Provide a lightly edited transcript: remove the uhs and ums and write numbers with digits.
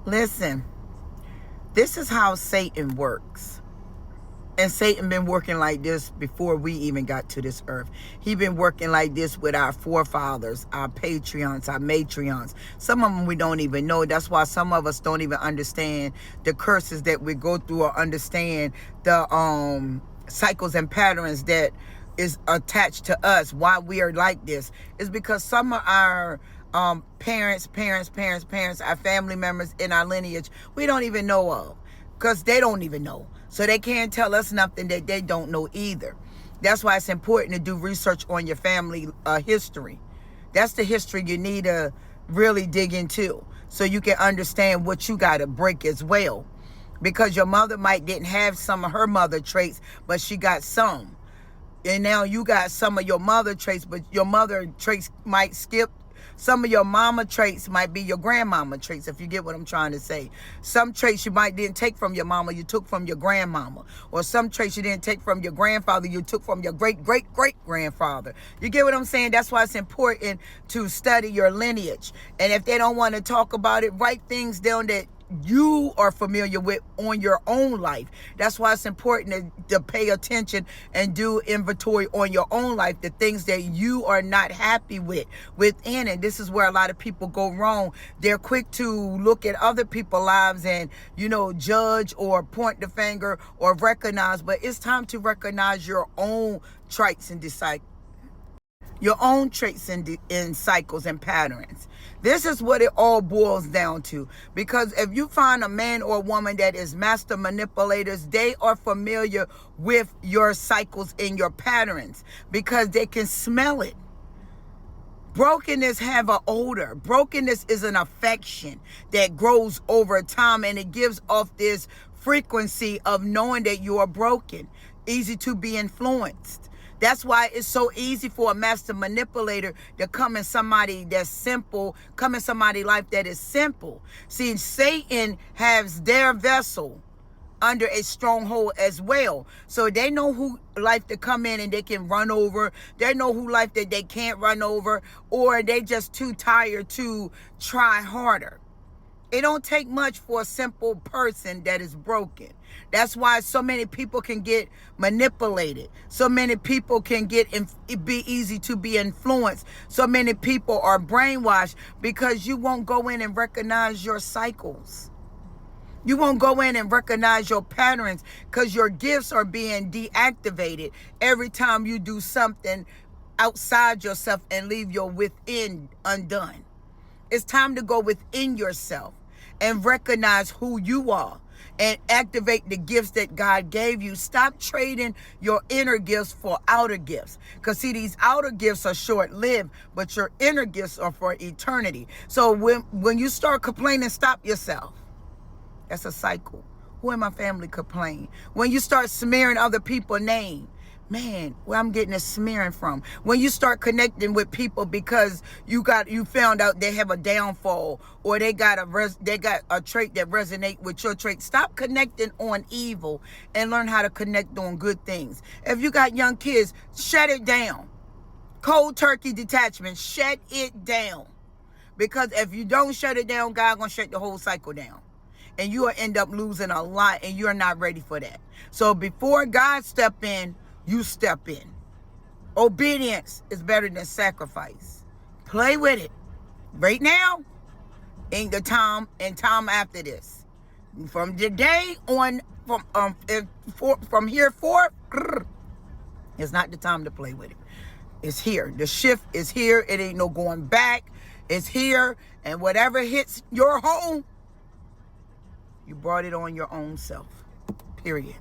Listen, this is how Satan works. And Satan been working like this before we even got to this earth. He been working like this with our forefathers, our patriarchs, our matriarchs. Some of them we don't even know. That's why some of us don't even understand the curses that we go through or understand the cycles and patterns that is attached to us. Why we are like this is because some of our parents, our family members in our lineage, we don't even know of. Because they don't even know. So they can't tell us nothing that they don't know either. That's why it's important to do research on your family history. That's the history you need to really dig into so you can understand what you got to break as well. Because your mother didn't have some of her mother traits, but she got some. And now you got some of your mother traits, but your mother traits might skip. Some of your mama traits might be your grandmama traits, if you get what I'm trying to say. Some traits you didn't take from your mama, you took from your grandmama. Or some traits you didn't take from your grandfather, you took from your great-great-great-grandfather. You get what I'm saying? That's why it's important to study your lineage. And if they don't want to talk about it, write things down that you are familiar with on your own life. That's why it's important to pay attention and do inventory on your own life, the things that you are not happy within. And this is where a lot of people go wrong. They're quick to look at other people's lives and, judge or point the finger or recognize, but it's time to recognize your own traits and decide your own traits in cycles and patterns. This is what it all boils down to. Because if you find a man or a woman that is master manipulators, they are familiar with your cycles and your patterns because they can smell it. Brokenness have an odor. Brokenness is an affection that grows over time, and it gives off this frequency of knowing that you are broken, easy to be influenced. That's why it's so easy for a master manipulator to come in somebody that's simple, come in somebody's life that is simple. See, Satan has their vessel under a stronghold as well. So they know who life to come in and they can run over. They know who life that they can't run over, or they just too tired to try harder. It don't take much for a simple person that is broken. That's why so many people can get manipulated. So many people can be easy to be influenced. So many people are brainwashed because you won't go in and recognize your cycles. You won't go in and recognize your patterns because your gifts are being deactivated every time you do something outside yourself and leave your within undone. It's time to go within yourself and recognize who you are and activate the gifts that God gave you. Stop trading your inner gifts for outer gifts. Because see, these outer gifts are short-lived, but your inner gifts are for eternity. So when you start complaining, stop yourself. That's a cycle. Who in my family complain? When you start smearing other people's name, man, where I'm getting this smearing from. When you start connecting with people because you found out they have a downfall or they got a trait that resonate with your trait, stop connecting on evil and learn how to connect on good things. If you got young kids, shut it down. Cold turkey detachment, shut it down. Because if you don't shut it down, God gonna shut the whole cycle down. And you will end up losing a lot, and you're not ready for that. So before God step in, you step in. Obedience is better than sacrifice. Play with it. Right now ain't the time, and time after this. From today on, from here forth, it's not the time to play with it. It's here. The shift is here. It ain't no going back. It's here. And whatever hits your home, you brought it on your own self. Period.